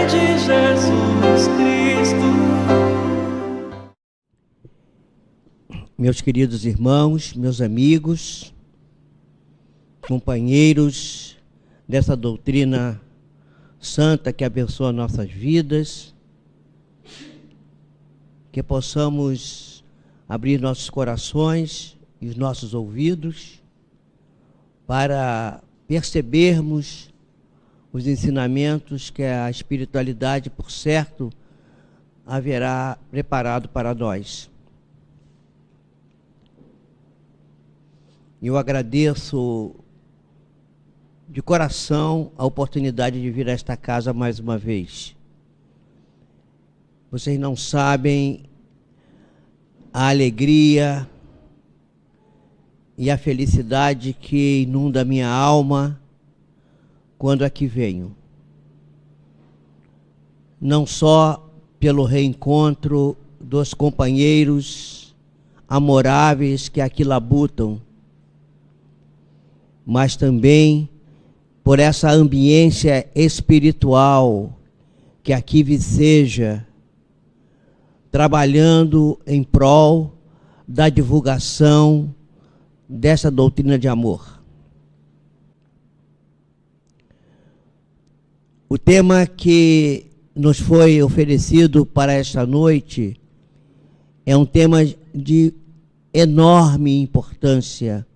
de Jesus Cristo. Meus queridos irmãos, meus amigos, companheiros dessa doutrina santa que abençoa nossas vidas, que possamos abrir nossos corações e os nossos ouvidos para percebermos os ensinamentos que a espiritualidade, por certo, haverá preparado para nós. Eu agradeço de coração a oportunidade de vir a esta casa mais uma vez. Vocês não sabem a alegria e a felicidade que inunda a minha alma quando aqui venho. Não só pelo reencontro dos companheiros amoráveis que aqui labutam, mas também por essa ambiência espiritual que aqui viceja, trabalhando em prol da divulgação dessa doutrina de amor. O tema que nos foi oferecido para esta noite é um tema de enorme importância,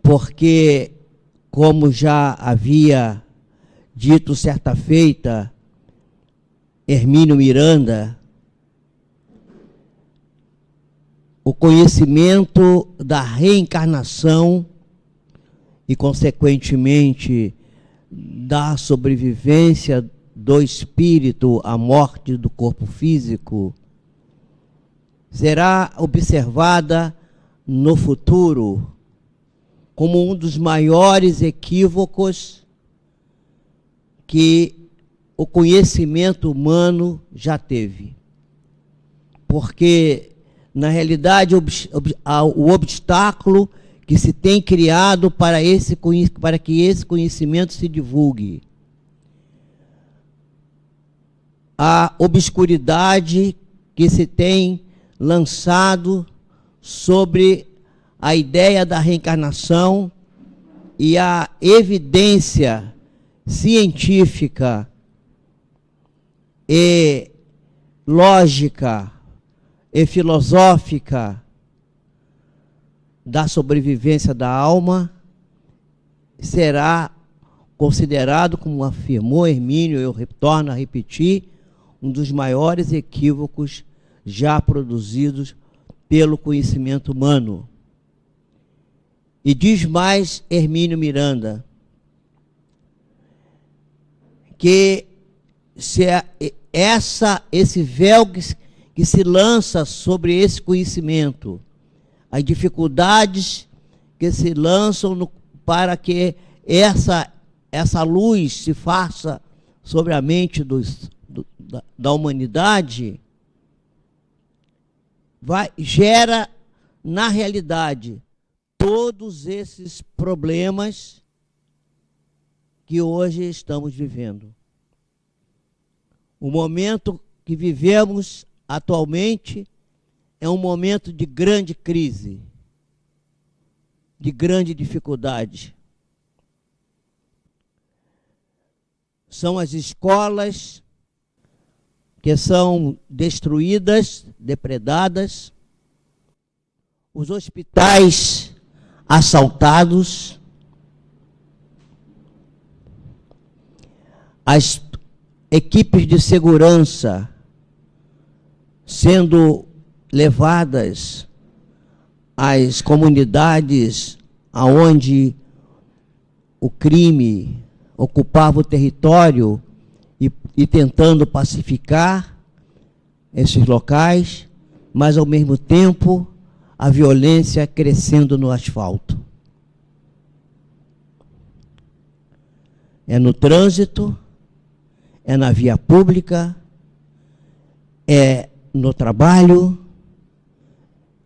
porque, como já havia dito certa feita Hermínio Miranda, o conhecimento da reencarnação e, consequentemente, da sobrevivência do espírito à morte do corpo físico será observada no futuro como um dos maiores equívocos que o conhecimento humano já teve. Porque, na realidade, o obstáculo que se tem criado para que esse conhecimento se divulgue, a obscuridade que se tem lançado sobre a ideia da reencarnação e a evidência científica e lógica e filosófica da sobrevivência da alma será considerado, como afirmou Hermínio, eu torno a repetir, um dos maiores equívocos já produzidos pelo conhecimento humano. E diz mais Hermínio Miranda, que esse véu que se lança sobre esse conhecimento, as dificuldades que se lançam para que essa luz se faça sobre a mente da humanidade, gera, na realidade, todos esses problemas que hoje estamos vivendo. O momento que vivemos atualmente é um momento de grande crise, de grande dificuldade. São as escolas que são destruídas, depredadas, os hospitais assaltados, as equipes de segurança sendo levadas às comunidades aonde o crime ocupava o território e tentando pacificar esses locais, mas ao mesmo tempo a violência crescendo no asfalto. É no trânsito, é na via pública, é no trabalho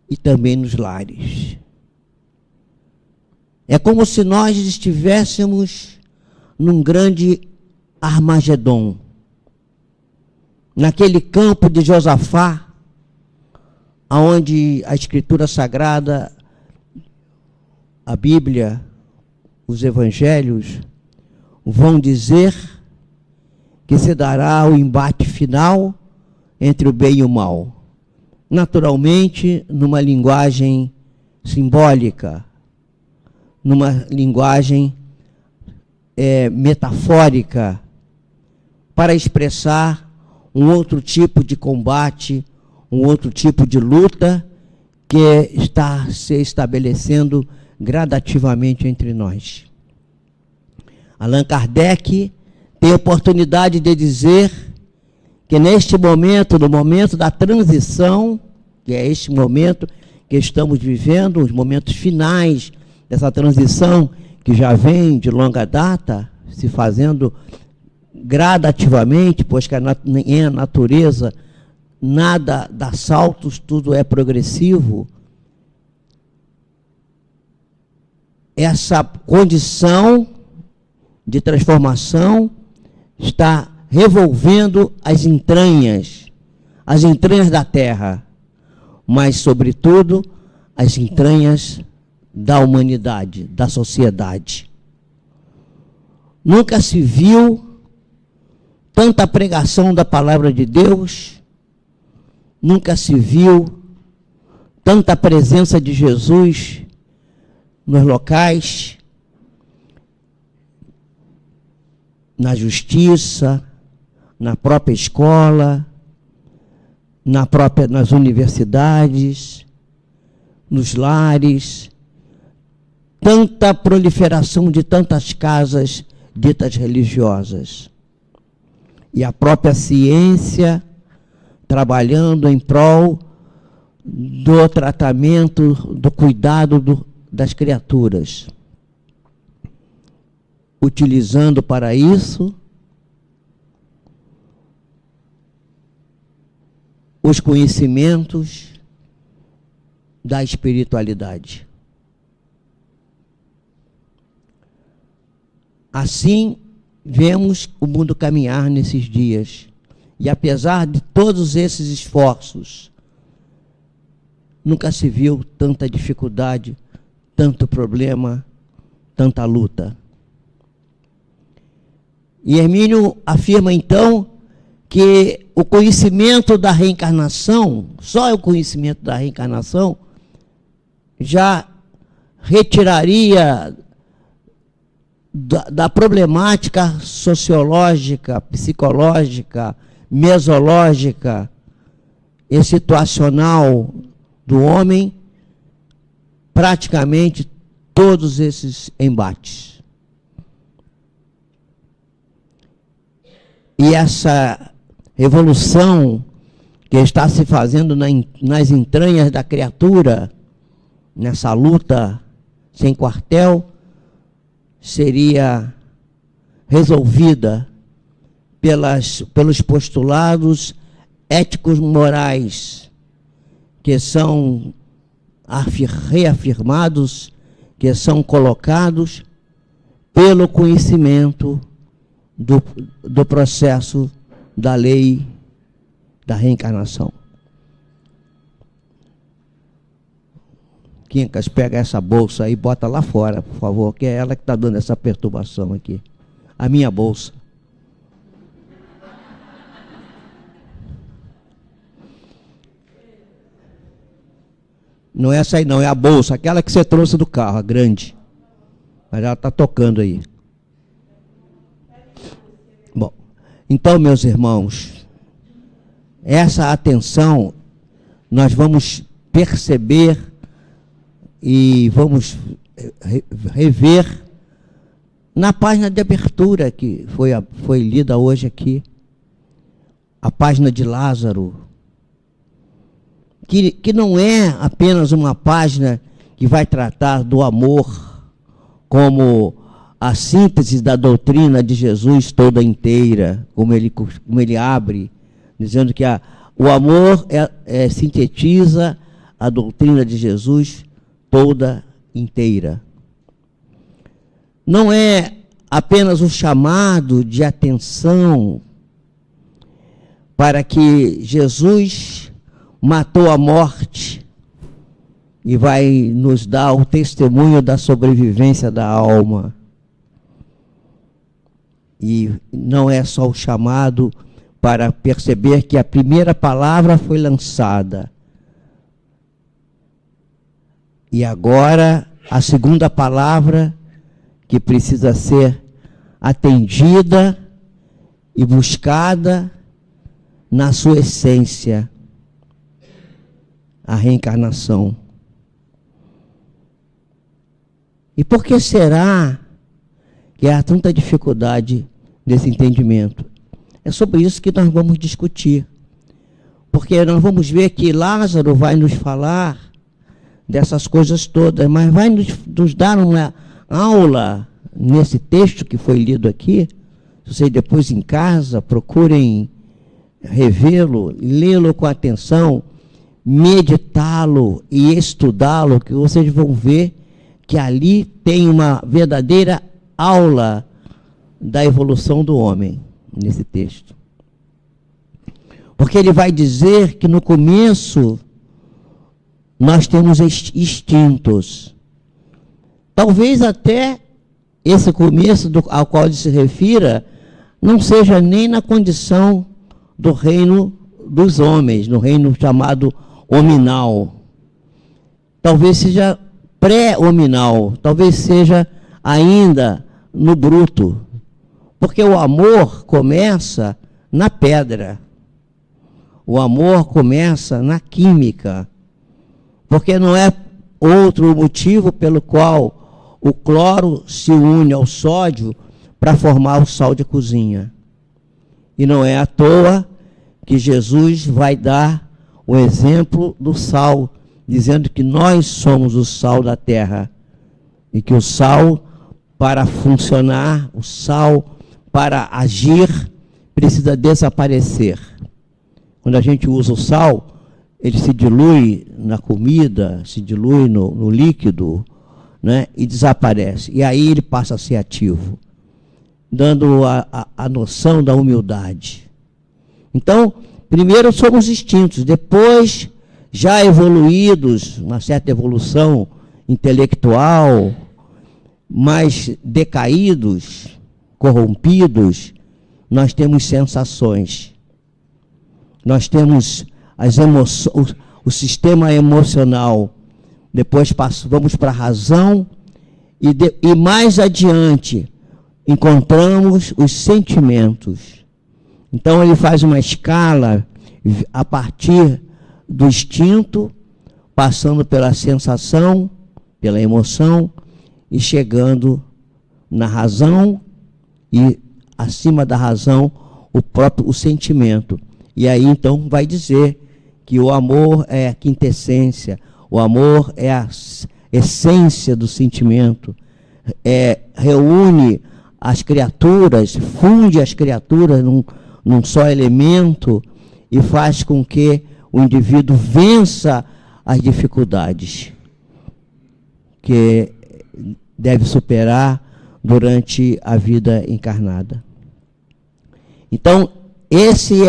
e também nos lares. É como se nós estivéssemos num grande Armagedon. Naquele campo de Josafá, onde a Escritura Sagrada, a Bíblia, os Evangelhos, vão dizer que se dará o embate final entre o bem e o mal. Naturalmente, numa linguagem simbólica, numa linguagem metafórica, para expressar um outro tipo de combate, um outro tipo de luta que está se estabelecendo gradativamente entre nós. Allan Kardec tem a oportunidade de dizer que neste momento, no momento da transição, que é este momento que estamos vivendo, os momentos finais dessa transição que já vem de longa data, se fazendo gradativamente, pois que em a natureza nada dá saltos, tudo é progressivo. Essa condição de transformação está revolvendo as entranhas da terra, mas, sobretudo, as entranhas da humanidade, da sociedade. Nunca se viu tanta pregação da palavra de Deus, nunca se viu tanta presença de Jesus nos locais, na justiça, na própria escola, nas universidades, nos lares, tanta proliferação de tantas casas ditas religiosas. E a própria ciência trabalhando em prol do tratamento, do cuidado das criaturas, utilizando para isso os conhecimentos da espiritualidade. Assim, vemos o mundo caminhar nesses dias. E apesar de todos esses esforços, nunca se viu tanta dificuldade, tanto problema, tanta luta. E Hermínio afirma, então, que o conhecimento da reencarnação, só o conhecimento da reencarnação, já retiraria da problemática sociológica, psicológica, mesológica e situacional do homem, praticamente todos esses embates. E essa revolução que está se fazendo nas entranhas da criatura, nessa luta sem quartel, seria resolvida pelos postulados éticos morais que são reafirmados, que são colocados pelo conhecimento do processo da lei da reencarnação. Quincas, pega essa bolsa aí e bota lá fora, por favor, que é ela que está dando essa perturbação aqui. A minha bolsa. Não é essa aí não, é a bolsa, aquela que você trouxe do carro, a grande. Mas ela está tocando aí. Bom, então, meus irmãos, essa atenção nós vamos perceber e vamos rever na página de abertura que foi lida hoje aqui, a página de Lázaro, que não é apenas uma página que vai tratar do amor como a síntese da doutrina de Jesus toda inteira, como ele abre, dizendo que o amor sintetiza a doutrina de Jesus toda inteira. Não é apenas o chamado de atenção para que Jesus matou a morte e vai nos dar o testemunho da sobrevivência da alma. E não é só o chamado para perceber que a primeira palavra foi lançada. E agora a segunda palavra que precisa ser atendida e buscada na sua essência, a reencarnação. E por que será que há tanta dificuldade desse entendimento? É sobre isso que nós vamos discutir. Porque nós vamos ver que Lázaro vai nos falar dessas coisas todas, mas vai nos dar uma aula nesse texto que foi lido aqui. Vocês depois em casa procurem revê-lo, lê-lo com atenção, meditá-lo e estudá-lo, que vocês vão ver que ali tem uma verdadeira aula da evolução do homem, nesse texto. Porque ele vai dizer que no começo nós temos instintos. Talvez até esse começo ao qual ele se refira não seja nem na condição do reino dos homens, no reino chamado hominal. Talvez seja pré-hominal, talvez seja ainda no bruto. Porque o amor começa na pedra. O amor começa na química. Porque não é outro motivo pelo qual o cloro se une ao sódio para formar o sal de cozinha. E não é à toa que Jesus vai dar o exemplo do sal, dizendo que nós somos o sal da terra. E que o sal, para funcionar, o sal, para agir, precisa desaparecer. Quando a gente usa o sal, ele se dilui na comida, se dilui no líquido, né, e desaparece. E aí ele passa a ser ativo, dando a noção da humildade. Então, primeiro somos extintos, depois, já evoluídos, uma certa evolução intelectual, mas decaídos, corrompidos, nós temos sensações. Nós temos as emoções, o sistema emocional. Depois vamos para a razão e mais adiante encontramos os sentimentos. Então ele faz uma escala a partir do instinto, passando pela sensação, pela emoção e chegando na razão e acima da razão o sentimento. E aí então vai dizer que o amor é a quintessência, o amor é a essência do sentimento, reúne as criaturas, funde as criaturas num só elemento e faz com que o indivíduo vença as dificuldades que deve superar durante a vida encarnada. Então, esse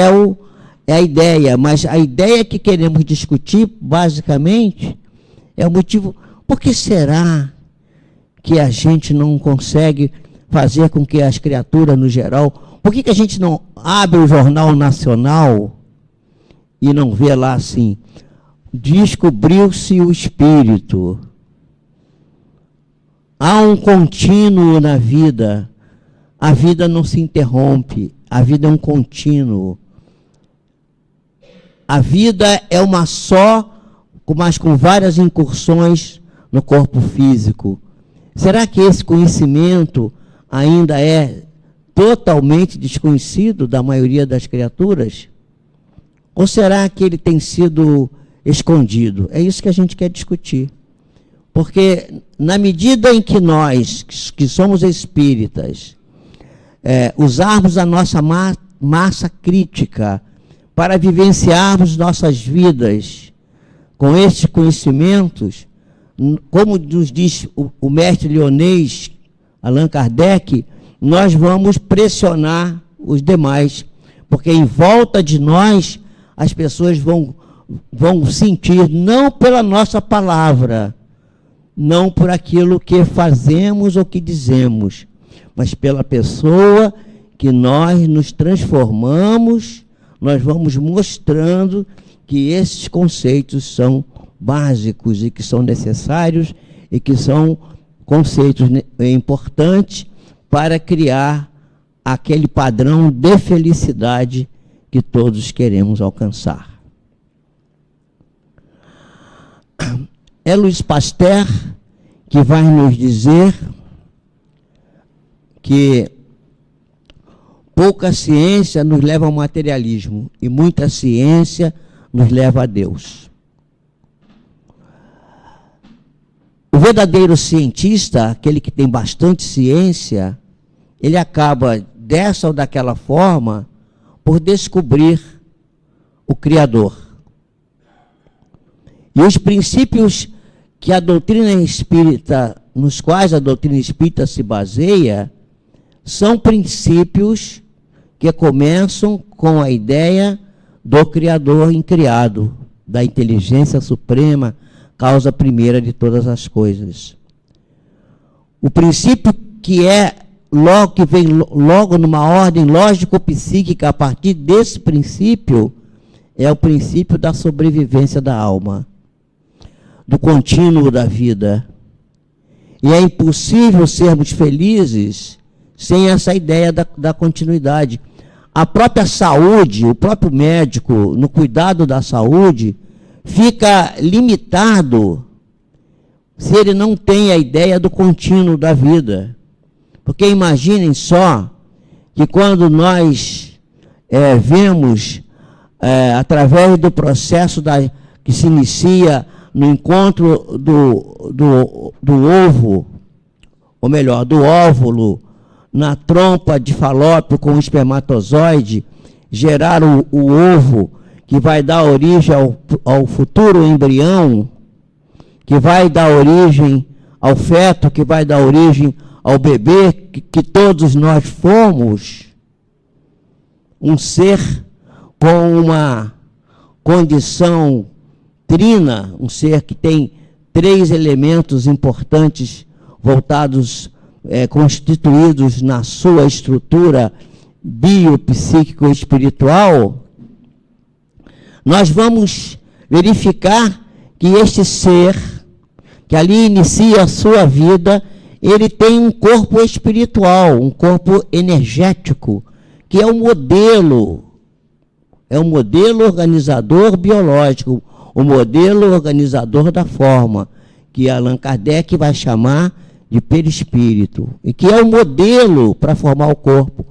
é a ideia, mas a ideia que queremos discutir, basicamente, é o motivo. Por que será que a gente não consegue fazer com que as criaturas, no geral, por que a gente não abre o Jornal Nacional e não vê lá assim, descobriu-se o espírito? Há um contínuo na vida, a vida não se interrompe, a vida é um contínuo. A vida é uma só, mas com várias incursões no corpo físico. Será que esse conhecimento ainda é totalmente desconhecido da maioria das criaturas? Ou será que ele tem sido escondido? É isso que a gente quer discutir. Porque na medida em que nós, que somos espíritas, usarmos a nossa massa crítica para vivenciarmos nossas vidas com estes conhecimentos, como nos diz o mestre leonês Allan Kardec, nós vamos pressionar os demais, porque em volta de nós as pessoas vão sentir, não pela nossa palavra, não por aquilo que fazemos ou que dizemos, mas pela pessoa que nós nos transformamos, nós vamos mostrando que esses conceitos são básicos e que são necessários e que são conceitos importantes para criar aquele padrão de felicidade que todos queremos alcançar. É Louis Pasteur que vai nos dizer que pouca ciência nos leva ao materialismo e muita ciência nos leva a Deus. O verdadeiro cientista, aquele que tem bastante ciência, ele acaba dessa ou daquela forma por descobrir o Criador. E os princípios que a doutrina espírita, nos quais a doutrina espírita se baseia, são princípios que começam com a ideia do Criador incriado, da inteligência suprema, causa primeira de todas as coisas. O princípio que vem logo numa ordem lógico-psíquica, a partir desse princípio, é o princípio da sobrevivência da alma, do contínuo da vida. E é impossível sermos felizes sem essa ideia da continuidade. A própria saúde, o próprio médico, no cuidado da saúde, fica limitado se ele não tem a ideia do contínuo da vida. Porque imaginem só que quando nós vemos, através do processo que se inicia no encontro do ovo, ou melhor, do óvulo, na trompa de Falópio com o espermatozoide, gerar o ovo que vai dar origem ao futuro embrião, que vai dar origem ao feto, que vai dar origem ao bebê, que todos nós fomos, um ser com uma condição trina, um ser que tem 3 elementos importantes voltados, constituídos na sua estrutura biopsíquico-espiritual, nós vamos verificar que este ser, que ali inicia a sua vida, ele tem um corpo espiritual, um corpo energético, que é um modelo organizador biológico, o modelo organizador da forma, que Allan Kardec vai chamar de perispírito, e que é um modelo para formar o corpo,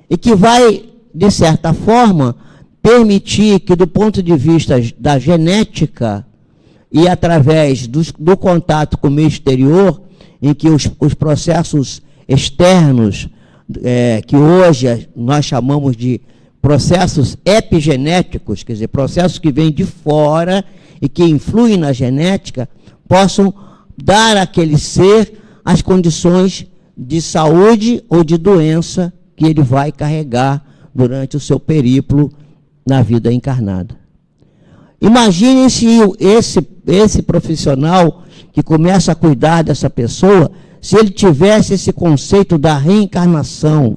e que vai, de certa forma, permitir que, do ponto de vista da genética, e através do contato com o meio exterior, em que os processos externos, que hoje nós chamamos de processos epigenéticos, quer dizer, processos que vêm de fora e que influem na genética, possam dar àquele ser as condições de saúde ou de doença que ele vai carregar durante o seu periplo na vida encarnada. Imaginem se esse profissional que começa a cuidar dessa pessoa, se ele tivesse esse conceito da reencarnação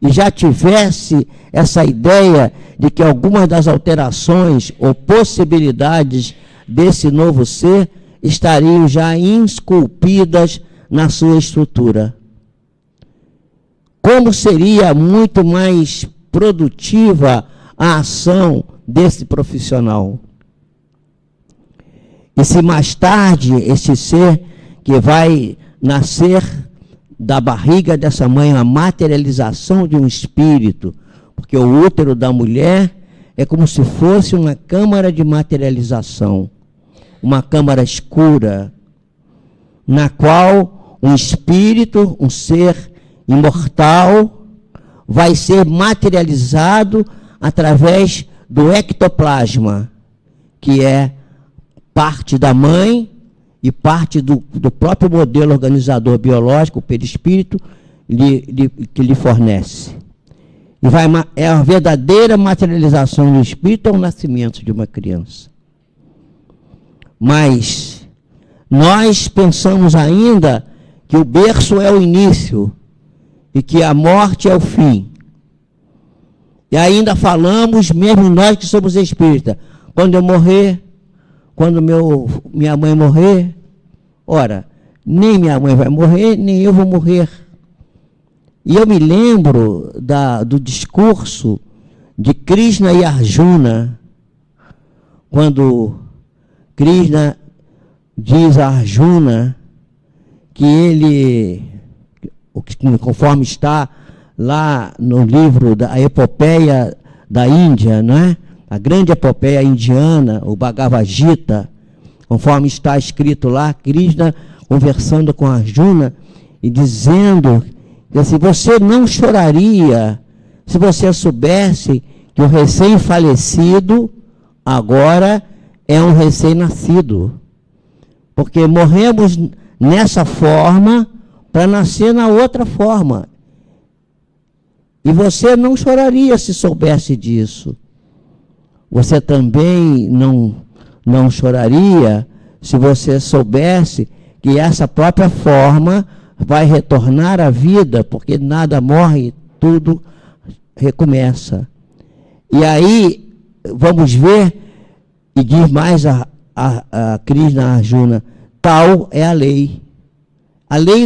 e já tivesse essa ideia de que algumas das alterações ou possibilidades desse novo ser estariam já esculpidas na sua estrutura. Como seria muito mais produtiva a ação desse profissional? E se mais tarde este ser que vai nascer da barriga dessa mãe, a materialização de um espírito, porque o útero da mulher é como se fosse uma câmara de materialização, uma câmara escura, na qual um espírito, um ser imortal, vai ser materializado através do ectoplasma, que é parte da mãe e parte do próprio modelo organizador biológico, o perispírito, que lhe fornece. E é a verdadeira materialização do Espírito ao nascimento de uma criança. Mas nós pensamos ainda que o berço é o início e que a morte é o fim. E ainda falamos, mesmo nós que somos espíritas, quando eu morrer, quando minha mãe morrer, ora, nem minha mãe vai morrer, nem eu vou morrer. E eu me lembro do discurso de Krishna e Arjuna, quando Krishna diz a Arjuna que ele, conforme está lá no livro da Epopeia da Índia, não é? A grande epopeia indiana, o Bhagavad Gita, conforme está escrito lá, Krishna conversando com Arjuna e dizendo que assim, você não choraria se você soubesse que o recém-falecido agora é um recém-nascido. Porque morremos nessa forma para nascer na outra forma. E você não choraria se soubesse disso. Você também não choraria se você soubesse que essa própria forma vai retornar à vida, porque nada morre, tudo recomeça. E aí, vamos ver, e diz mais a Krishna Arjuna, tal é a lei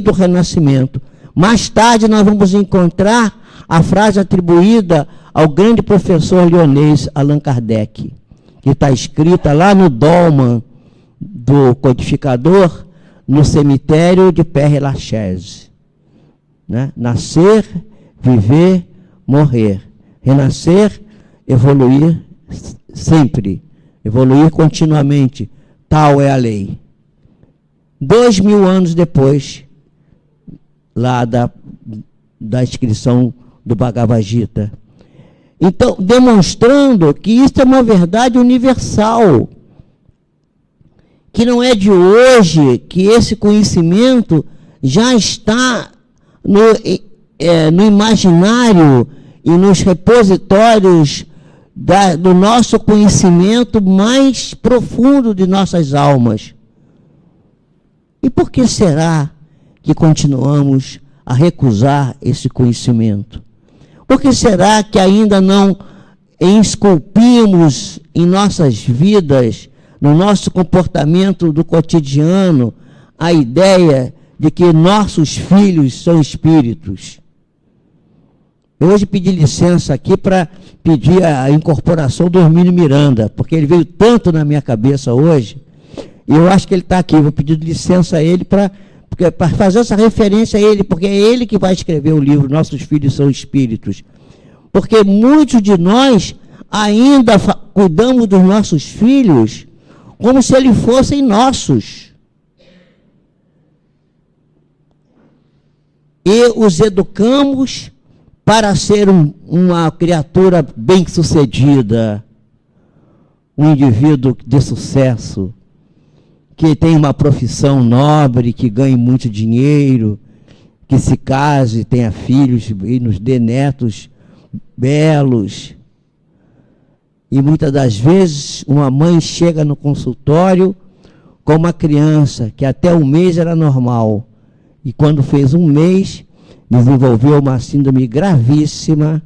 do renascimento. Mais tarde nós vamos encontrar a frase atribuída ao grande professor leonês Allan Kardec, que está escrita lá no dolman do codificador, no cemitério de Père Lachaise, né? Nascer, viver, morrer. Renascer, evoluir sempre, evoluir continuamente. Tal é a lei. 2000 anos depois, lá da inscrição do Bhagavad Gita. Então, demonstrando que isso é uma verdade universal, que não é de hoje, que esse conhecimento já está no imaginário e nos repositórios do nosso conhecimento mais profundo de nossas almas. E por que será que continuamos a recusar esse conhecimento? Por que será que ainda não esculpimos em nossas vidas, no nosso comportamento do cotidiano, a ideia de que nossos filhos são espíritos? Eu hoje pedi licença aqui para pedir a incorporação do Hermínio Miranda, porque ele veio tanto na minha cabeça hoje, e eu acho que ele está aqui. Vou pedir licença a ele para fazer essa referência a ele, porque é ele que vai escrever o livro Nossos Filhos São Espíritos. Porque muitos de nós ainda cuidamos dos nossos filhos como se eles fossem nossos. E os educamos para ser uma criatura bem-sucedida, um indivíduo de sucesso, que tem uma profissão nobre, que ganhe muito dinheiro, que se case, tenha filhos e nos dê netos belos. E muitas das vezes uma mãe chega no consultório com uma criança que até um mês era normal, e quando fez um mês desenvolveu uma síndrome gravíssima,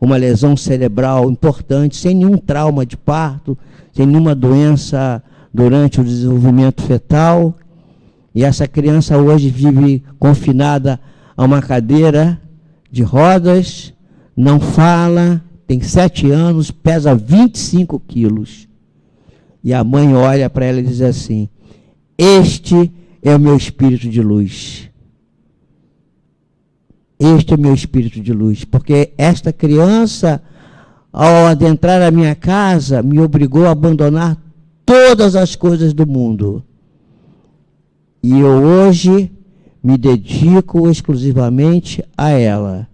uma lesão cerebral importante, sem nenhum trauma de parto, sem nenhuma doença durante o desenvolvimento fetal. E essa criança hoje vive confinada a uma cadeira de rodas, não fala, tem 7 anos, pesa 25 quilos. E a mãe olha para ela e diz assim: este é o meu espírito de luz. Este é o meu espírito de luz. Porque esta criança, ao adentrar a minha casa, me obrigou a abandonar todas as coisas do mundo. E eu hoje me dedico exclusivamente a ela.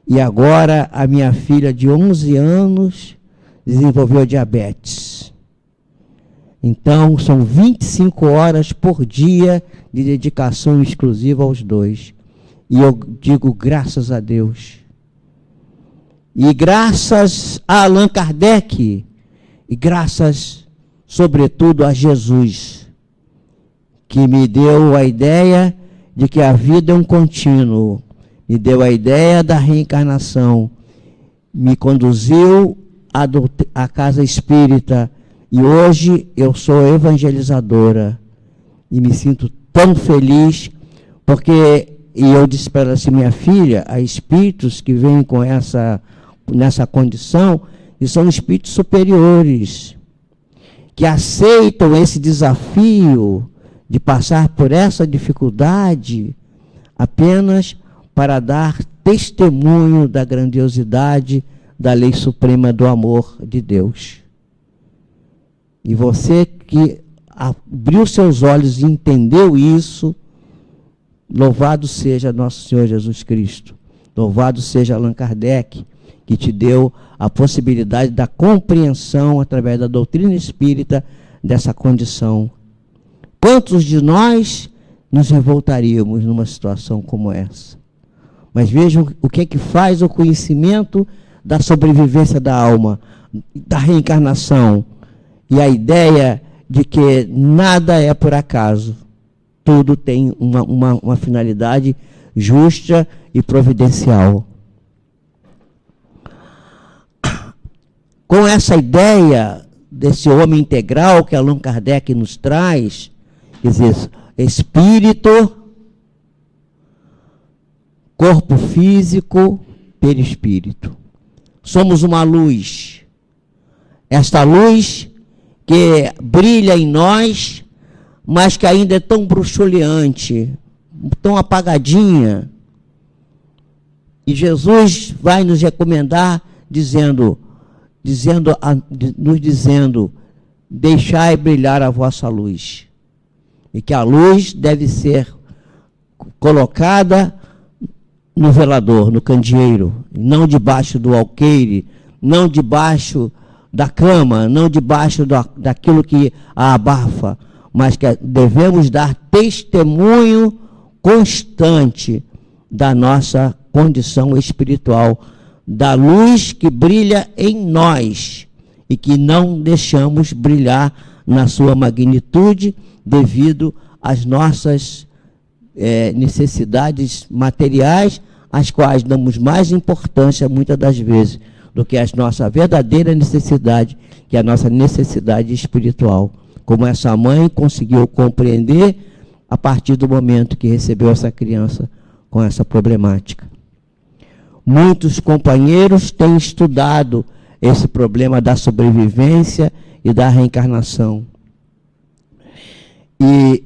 E agora a minha filha de 11 anos desenvolveu diabetes. Então são 25 horas por dia de dedicação exclusiva aos dois. E eu digo graças a Deus. E graças a Allan Kardec, e graças, sobretudo, a Jesus, que me deu a ideia de que a vida é um contínuo, me deu a ideia da reencarnação, me conduziu à casa espírita, e hoje eu sou evangelizadora, e me sinto tão feliz, porque, e eu disse para ela assim, minha filha, há espíritos que vêm com nessa condição, e são espíritos superiores, que aceitam esse desafio de passar por essa dificuldade apenas para dar testemunho da grandiosidade da lei suprema do amor de Deus. E você que abriu seus olhos e entendeu isso, louvado seja nosso Senhor Jesus Cristo, louvado seja Allan Kardec, que te deu a possibilidade da compreensão através da doutrina espírita dessa condição. Quantos de nós nos revoltaríamos numa situação como essa? Mas vejam o que é que faz o conhecimento da sobrevivência da alma, da reencarnação, e a ideia de que nada é por acaso. Tudo tem uma finalidade justa e providencial. Com essa ideia desse homem integral que Allan Kardec nos traz, quer dizer, espírito, corpo físico, perispírito. Somos uma luz. Esta luz que brilha em nós, mas que ainda é tão bruxuleante, tão apagadinha. E Jesus vai nos recomendar nos dizendo, deixai brilhar a vossa luz. E que a luz deve ser colocada no velador, no candeeiro, não debaixo do alqueire, não debaixo da cama, não debaixo daquilo que a abafa, mas que devemos dar testemunho constante da nossa condição espiritual, da luz que brilha em nós e que não deixamos brilhar na sua magnitude devido às nossas necessidades materiais, às quais damos mais importância muitas das vezes do que a nossa verdadeira necessidade, que é a nossa necessidade espiritual. Como essa mãe conseguiu compreender a partir do momento que recebeu essa criança com essa problemática. Muitos companheiros têm estudado esse problema da sobrevivência e da reencarnação. E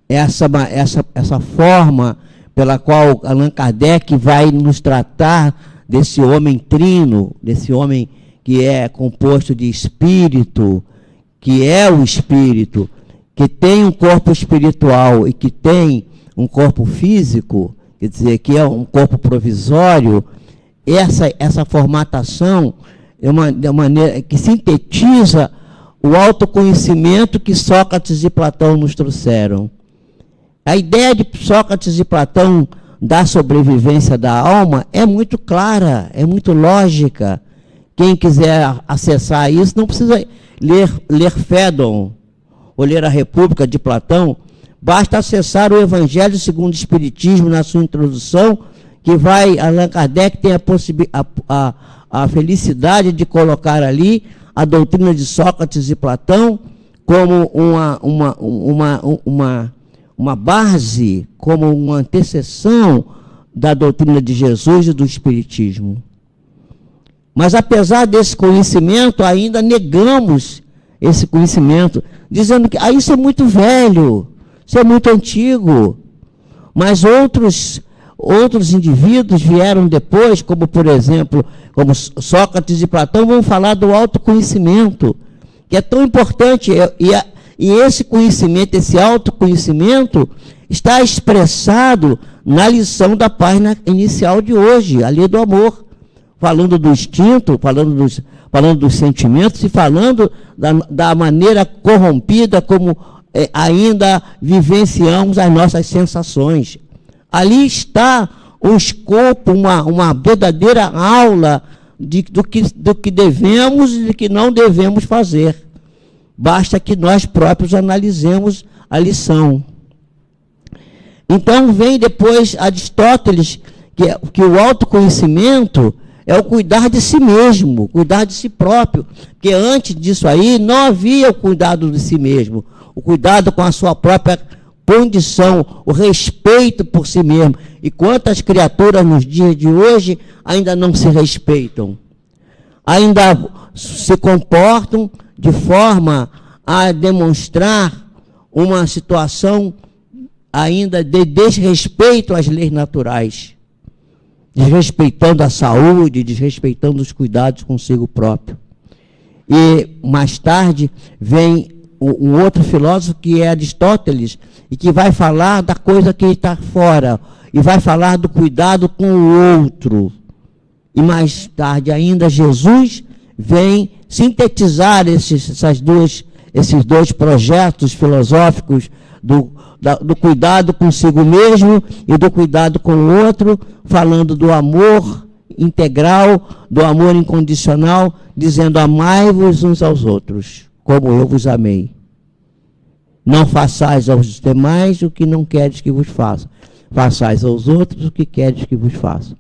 essa forma pela qual Allan Kardec vai nos tratar desse homem trino, desse homem que é composto de espírito, que é o espírito, que tem um corpo espiritual e que tem um corpo físico, quer dizer, que é um corpo provisório, essa formatação é uma maneira que sintetiza o autoconhecimento que Sócrates e Platão nos trouxeram. A ideia de Sócrates e Platão da sobrevivência da alma é muito clara, é muito lógica. Quem quiser acessar isso não precisa ler Fédon ou ler a República de Platão, basta acessar o Evangelho segundo o Espiritismo na sua introdução, que Allan Kardec tem a felicidade de colocar ali a doutrina de Sócrates e Platão como uma base, como uma antecessão da doutrina de Jesus e do Espiritismo. Mas apesar desse conhecimento, ainda negamos esse conhecimento, dizendo que isso é muito velho, isso é muito antigo. Mas outros indivíduos vieram depois, como por exemplo, como Sócrates e Platão, vão falar do autoconhecimento, que é tão importante, e esse conhecimento, esse autoconhecimento, está expressado na lição da página inicial de hoje, a lei do amor, falando do instinto, falando dos sentimentos e falando da maneira corrompida como ainda vivenciamos as nossas sensações. Ali está o escopo, uma verdadeira aula do que devemos e do que não devemos fazer. Basta que nós próprios analisemos a lição. Então vem depois Aristóteles, que o autoconhecimento é o cuidar de si mesmo, cuidar de si próprio. Porque antes disso aí não havia o cuidado de si mesmo, o cuidado com a sua própria condição, o respeito por si mesmo. E quantas criaturas nos dias de hoje ainda não se respeitam? Ainda se comportam de forma a demonstrar uma situação ainda de desrespeito às leis naturais, desrespeitando a saúde, desrespeitando os cuidados consigo próprio. E mais tarde vem um outro filósofo, que é Aristóteles, e que vai falar da coisa que está fora, e vai falar do cuidado com o outro. E mais tarde ainda Jesus vem sintetizar esses dois projetos filosóficos do cuidado consigo mesmo e do cuidado com o outro, falando do amor integral, do amor incondicional, dizendo: amai-vos uns aos outros, como eu vos amei. Não façais aos demais o que não queres que vos façam. Façais aos outros o que queres que vos façam.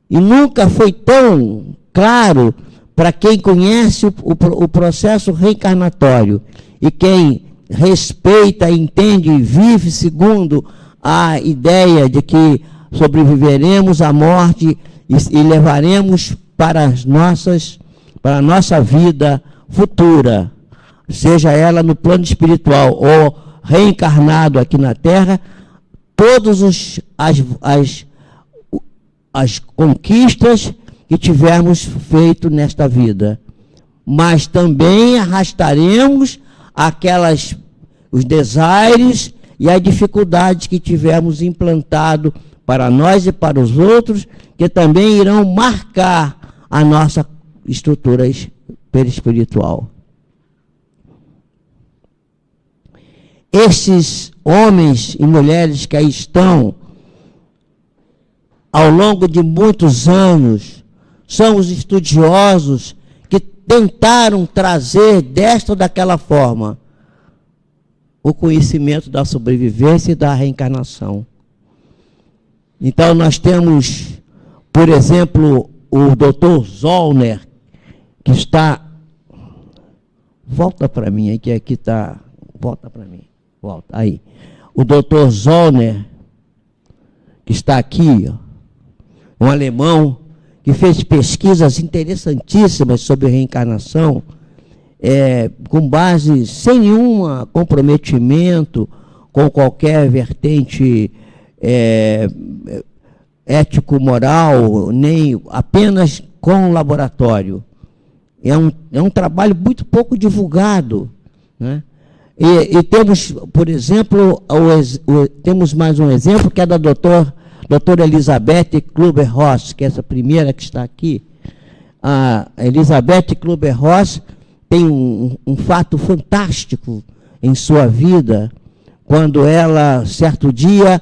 E nunca foi tão claro para quem conhece o processo reencarnatório e quem respeita, entende e vive segundo a ideia de que sobreviveremos à morte e levaremos para a nossa vida futura, seja ela no plano espiritual ou reencarnado aqui na Terra, todas as conquistas que tivermos feito nesta vida. Mas também arrastaremos os desaires e as dificuldades que tivermos implantado para nós e para os outros, que também irão marcar a nossa estrutura perispiritual. Esses homens e mulheres que aí estão, ao longo de muitos anos, são os estudiosos que tentaram trazer desta ou daquela forma o conhecimento da sobrevivência e da reencarnação. Então nós temos, por exemplo, o Dr. Zollner, que está... Volta para mim, que aqui está... Volta para mim. Volta, aí. O Dr. Zollner, que está aqui, um alemão, que fez pesquisas interessantíssimas sobre reencarnação, com base, sem nenhum comprometimento com qualquer vertente ético-moral, nem apenas com o laboratório. É um trabalho muito pouco divulgado, né? E temos, por exemplo, temos mais um exemplo, que é da doutora Elisabeth Kübler-Ross, que é essa primeira que está aqui. A Elisabeth Kübler-Ross tem um fato fantástico em sua vida, quando ela, certo dia,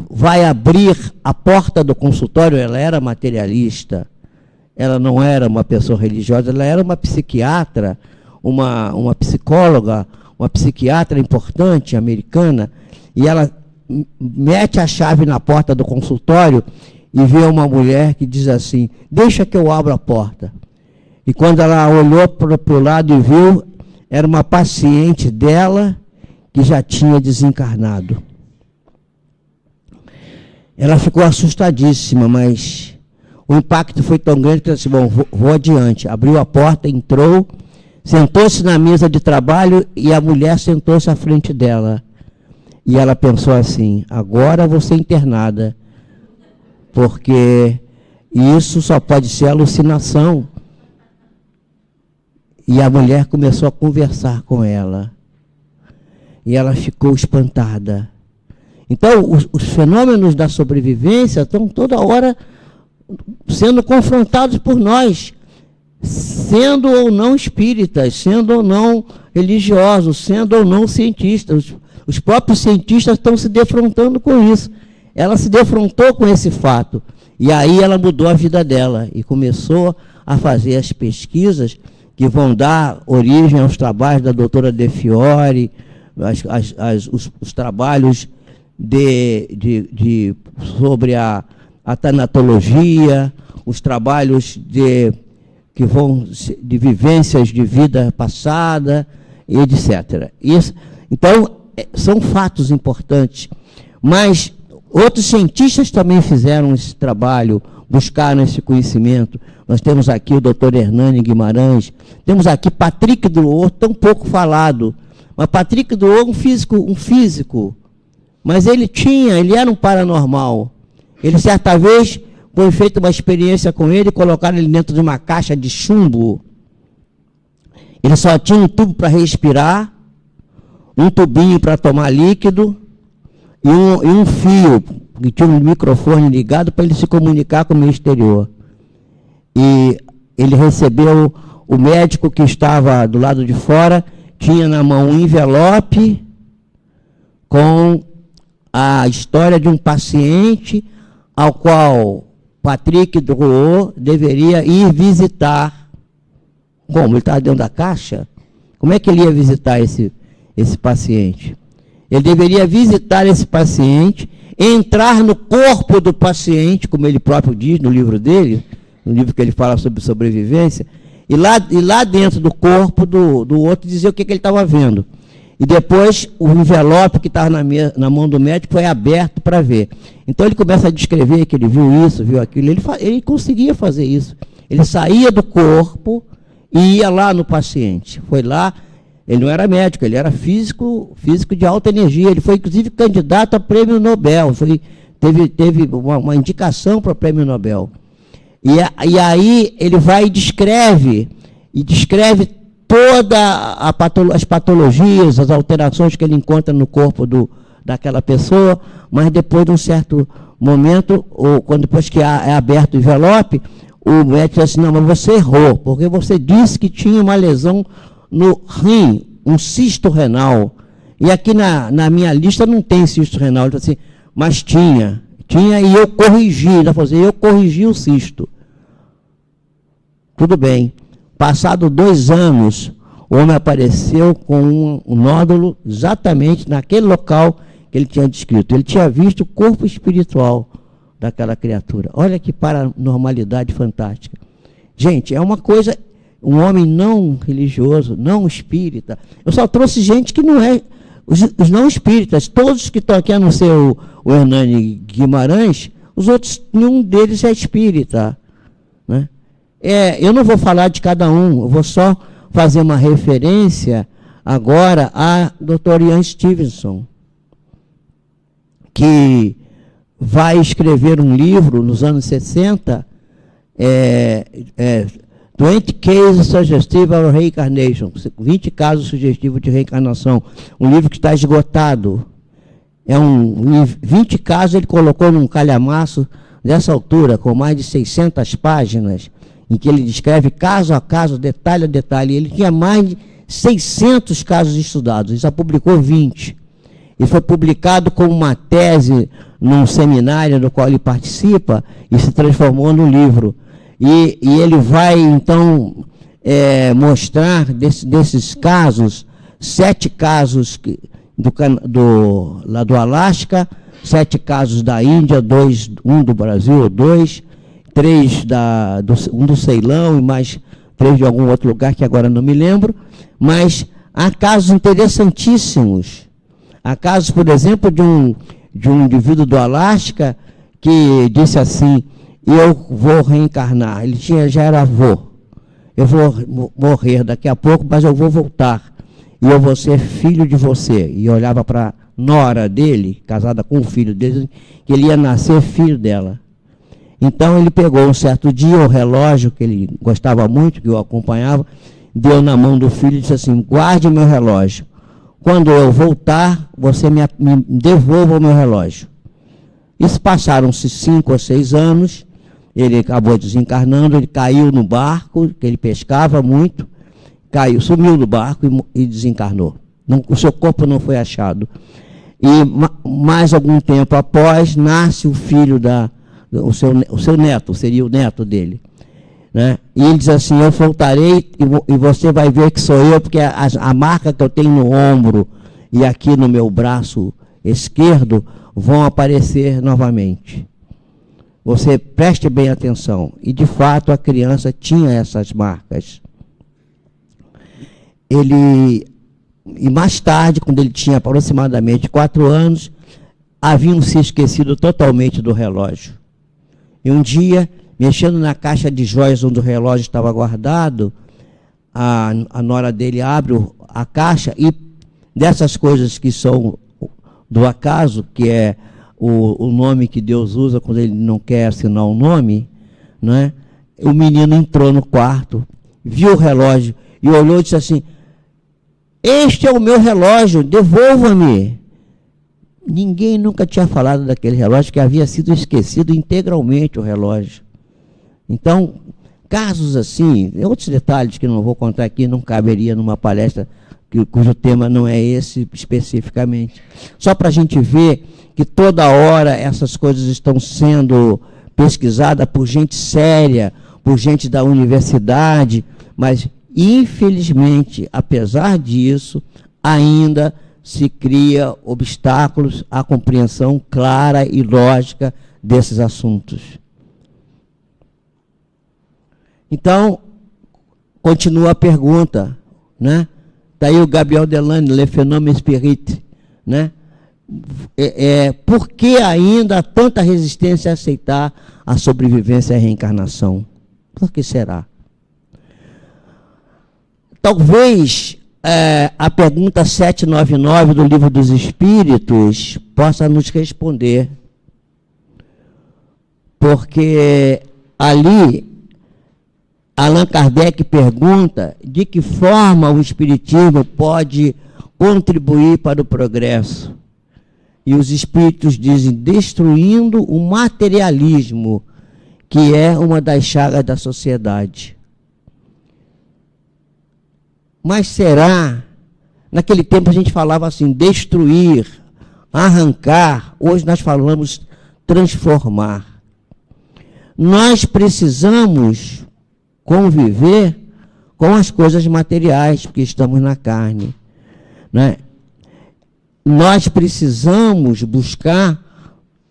vai abrir a porta do consultório. Ela era materialista, ela não era uma pessoa religiosa, ela era uma psiquiatra, uma psicóloga, uma psiquiatra importante, americana, e ela mete a chave na porta do consultório e vê uma mulher que diz assim: deixa que eu abro a porta. E quando ela olhou para o lado e viu, era uma paciente dela que já tinha desencarnado. Ela ficou assustadíssima, mas o impacto foi tão grande que ela disse: bom, vou adiante. Abriu a porta, entrou, sentou-se na mesa de trabalho e a mulher sentou-se à frente dela. E ela pensou assim: agora vou ser internada, porque isso só pode ser alucinação. E a mulher começou a conversar com ela. E ela ficou espantada. Então, os fenômenos da sobrevivência estão toda hora sendo confrontados por nós, sendo ou não espíritas, sendo ou não religiosos, sendo ou não cientistas. Os próprios cientistas estão se defrontando com isso. ela se defrontou com esse fato. E aí ela mudou a vida dela e começou a fazer as pesquisas que vão dar origem aos trabalhos da doutora De Fiore, os trabalhos sobre a tanatologia, os trabalhos que vão de vivências de vida passada, etc. Então, são fatos importantes, mas outros cientistas também fizeram esse trabalho, buscaram esse conhecimento. Nós temos aqui o doutor Hernani Guimarães, temos aqui Patrick Drouot, tão pouco falado, mas Patrick Drouot um físico, mas ele era um paranormal. Ele, certa vez, foi feita uma experiência com ele, colocaram ele dentro de uma caixa de chumbo. Ele só tinha um tubo para respirar, um tubinho para tomar líquido e um fio, que tinha um microfone ligado para ele se comunicar com o meio exterior. E ele recebeu, o médico que estava do lado de fora, tinha na mão um envelope com a história de um paciente ao qual Patrick Drouot deveria ir visitar. Como? Ele estava dentro da caixa? Como é que ele ia visitar esse paciente? Ele deveria visitar esse paciente, entrar no corpo do paciente, como ele próprio diz no livro dele, no livro que ele fala sobre sobrevivência, e lá dentro do corpo do outro dizer o que ele estava vendo. E depois o envelope que estava na mão do médico foi aberto para ver. Então ele começa a descrever que ele viu isso, viu aquilo. Ele conseguia fazer isso. Ele saía do corpo e ia lá no paciente. Foi lá, ele não era médico, ele era físico de alta energia. Ele foi, inclusive, candidato a prêmio Nobel. Teve uma indicação para o prêmio Nobel. E aí ele vai e descreve todas as patologias, as alterações que ele encontra no corpo daquela pessoa, mas depois de um certo momento, depois que é aberto o envelope, o médico diz assim, não, mas você errou, porque você disse que tinha uma lesão no rim, um cisto renal, e aqui na minha lista não tem cisto renal. Ele falou assim, mas tinha e eu corrigi. Ele falou assim, eu corrigi o cisto. Tudo bem. Passado 2 anos, o homem apareceu com um nódulo exatamente naquele local que ele tinha descrito. Ele tinha visto o corpo espiritual daquela criatura. Olha que paranormalidade fantástica. Gente, é uma coisa, um homem não religioso, não espírita. Eu só trouxe gente que não é, os não espíritas, todos que estão aqui, a não ser o Hernani Guimarães, os outros, nenhum deles é espírita, né? Eu não vou falar de cada um, eu vou só fazer uma referência agora a Dr. Ian Stevenson, que vai escrever um livro nos anos 60, 20 Cases Suggestive of Reincarnation, 20 casos sugestivos de reencarnação, um livro que está esgotado. 20 casos ele colocou num calhamaço dessa altura, com mais de 600 páginas, em que ele descreve caso a caso, detalhe a detalhe. Ele tinha mais de 600 casos estudados, ele só publicou 20. E foi publicado como uma tese num seminário do qual ele participa e se transformou no livro. E ele vai, então, mostrar desses casos, 7 casos lá do Alasca, 7 casos da Índia, 1 do Brasil, 2, 3 um do Ceilão e mais 3 de algum outro lugar que agora não me lembro, mas há casos interessantíssimos. Há casos, por exemplo, de um indivíduo do Alasca que disse assim, eu vou reencarnar. Ele já era avô. Eu vou morrer daqui a pouco, mas eu vou voltar. E eu vou ser filho de você. E olhava para a nora dele, casada com o filho dele, que ele ia nascer filho dela. Então ele pegou um certo dia o relógio, que ele gostava muito, que eu acompanhava, deu na mão do filho e disse assim, guarde o meu relógio. Quando eu voltar, você me devolva o meu relógio. Isso passaram-se 5 ou 6 anos, ele acabou desencarnando, ele caiu no barco, que ele pescava muito, sumiu do barco e desencarnou. O seu corpo não foi achado. E mais algum tempo após, nasce o filho o seu neto, seria o neto dele. Né? E ele diz assim: eu voltarei e você vai ver que sou eu, porque a marca que eu tenho no ombro e aqui no meu braço esquerdo vão aparecer novamente. Você preste bem atenção. E de fato a criança tinha essas marcas. E mais tarde, quando ele tinha aproximadamente 4 anos, haviam se esquecido totalmente do relógio. E um dia, mexendo na caixa de joias onde o relógio estava guardado, a nora dele abre a caixa e dessas coisas que são do acaso, que é o nome que Deus usa quando ele não quer assinar um nome, né? O menino entrou no quarto, viu o relógio e olhou e disse assim: este é o meu relógio, devolva-me. Ninguém nunca tinha falado daquele relógio, que havia sido esquecido integralmente o relógio. Então, casos assim, outros detalhes que não vou contar aqui, não caberia numa palestra cujo tema não é esse especificamente. Só para a gente ver que toda hora essas coisas estão sendo pesquisadas por gente séria, por gente da universidade, mas infelizmente, apesar disso, ainda se cria obstáculos à compreensão clara e lógica desses assuntos. Então, continua a pergunta, né? Daí o Gabriel Delane, Le Phénomène Spirit, né? Por que ainda há tanta resistência a aceitar a sobrevivência e a reencarnação? Por que será? Talvez a pergunta 799 do Livro dos Espíritos possa nos responder, porque ali Allan Kardec pergunta de que forma o Espiritismo pode contribuir para o progresso. E os Espíritos dizem: destruindo o materialismo, que é uma das chagas da sociedade. Mas será? Naquele tempo a gente falava assim, destruir, arrancar. Hoje nós falamos transformar. Nós precisamos conviver com as coisas materiais, porque estamos na carne, né? Nós precisamos buscar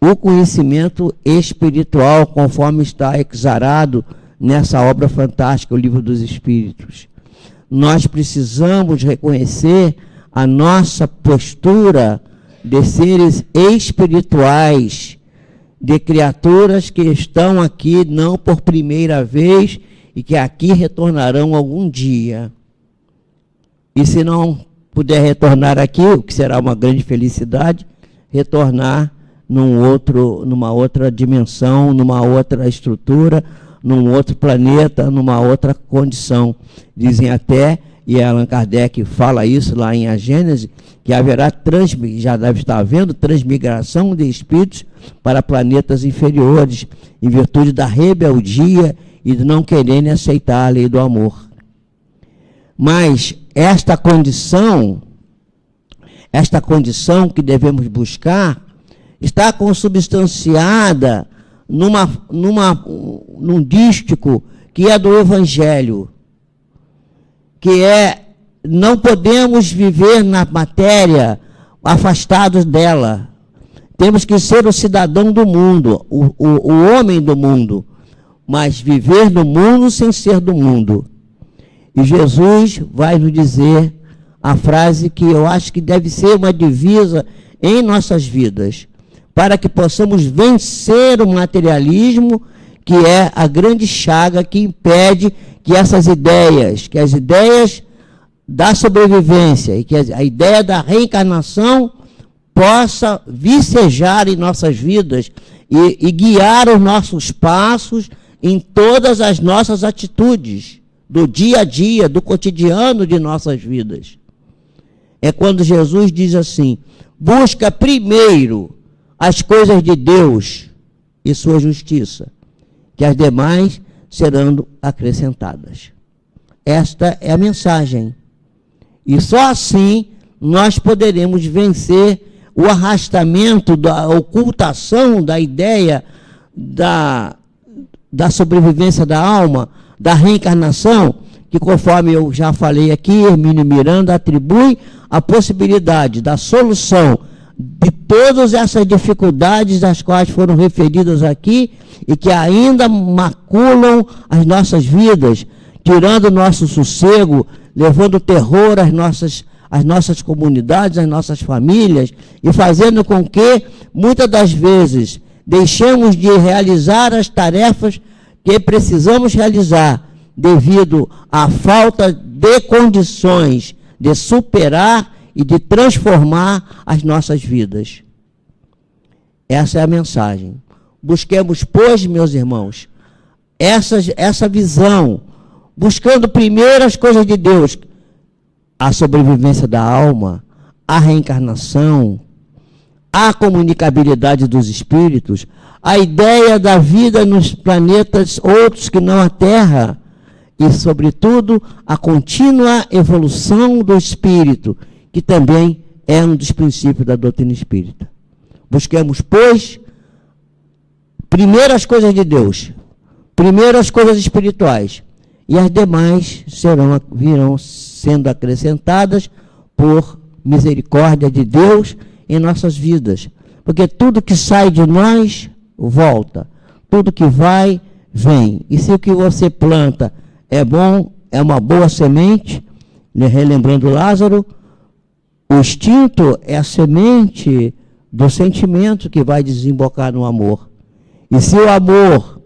o conhecimento espiritual, conforme está exarado nessa obra fantástica, o Livro dos Espíritos. Nós precisamos reconhecer a nossa postura de seres espirituais, de criaturas que estão aqui não por primeira vez e que aqui retornarão algum dia. E se não puder retornar aqui, o que será uma grande felicidade, retornar numa outra dimensão, numa outra estrutura, num outro planeta, numa outra condição. Dizem até, e Allan Kardec fala isso lá em A Gênese, que haverá, já deve estar havendo, transmigração de espíritos para planetas inferiores, em virtude da rebeldia e de não quererem aceitar a lei do amor. Mas esta condição que devemos buscar, está consubstanciada num dístico que é do Evangelho, que é: não podemos viver na matéria afastados dela. Temos que ser o cidadão do mundo, o homem do mundo, mas viver no mundo sem ser do mundo. E Jesus vai nos dizer a frase que eu acho que deve ser uma divisa em nossas vidas, para que possamos vencer o materialismo, que é a grande chaga que impede que essas ideias, que as ideias da sobrevivência e que a ideia da reencarnação possa vicejar em nossas vidas e guiar os nossos passos em todas as nossas atitudes, do dia a dia, do cotidiano de nossas vidas. É quando Jesus diz assim: busca primeiro as coisas de Deus e sua justiça, que as demais serão acrescentadas. Esta é a mensagem. E só assim nós poderemos vencer o arrastamento, da ocultação da ideia da sobrevivência da alma, da reencarnação, que conforme eu já falei aqui, Hermínio Miranda atribui a possibilidade da solução de todas essas dificuldades das quais foram referidas aqui e que ainda maculam as nossas vidas, tirando o nosso sossego, levando terror às nossas comunidades, às nossas famílias, e fazendo com que, muitas das vezes, deixemos de realizar as tarefas que precisamos realizar, devido à falta de condições de superar e de transformar as nossas vidas. Essa é a mensagem. Busquemos, pois, meus irmãos, essa visão, buscando primeiro as coisas de Deus, a sobrevivência da alma, a reencarnação, a comunicabilidade dos espíritos, a ideia da vida nos planetas outros que não a Terra, e, sobretudo, a contínua evolução do espírito, que também é um dos princípios da doutrina espírita. Busquemos, pois, primeiro as coisas de Deus, primeiro as coisas espirituais, e as demais virão sendo acrescentadas por misericórdia de Deus em nossas vidas. Porque tudo que sai de nós, volta. Tudo que vai, vem. E se o que você planta é bom, é uma boa semente, relembrando Lázaro, o instinto é a semente do sentimento que vai desembocar no amor. E se o amor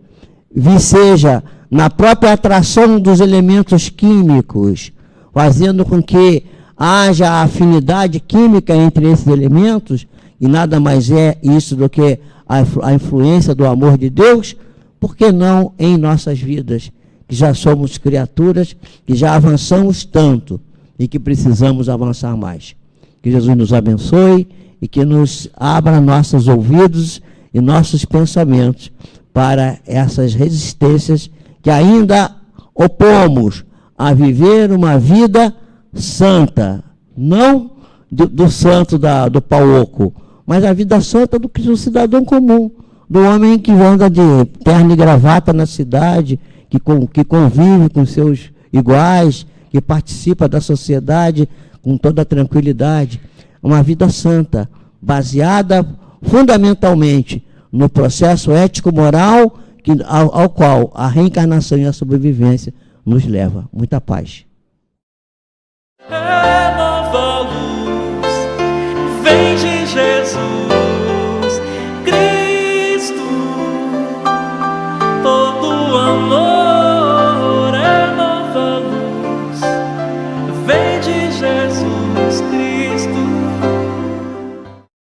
seja na própria atração dos elementos químicos, fazendo com que haja afinidade química entre esses elementos, e nada mais é isso do que a influência do amor de Deus, por que não em nossas vidas, que já somos criaturas, que já avançamos tanto e que precisamos avançar mais. Que Jesus nos abençoe e que nos abra nossos ouvidos e nossos pensamentos para essas resistências que ainda opomos a viver uma vida santa, não do santo do pau oco, mas a vida santa do cidadão comum, do homem que anda de terno e gravata na cidade, que convive com seus iguais, que participa da sociedade com toda a tranquilidade. Uma vida santa, baseada fundamentalmente no processo ético-moral ao qual a reencarnação e a sobrevivência nos leva. Muita paz. É nova luz, vem de Jesus.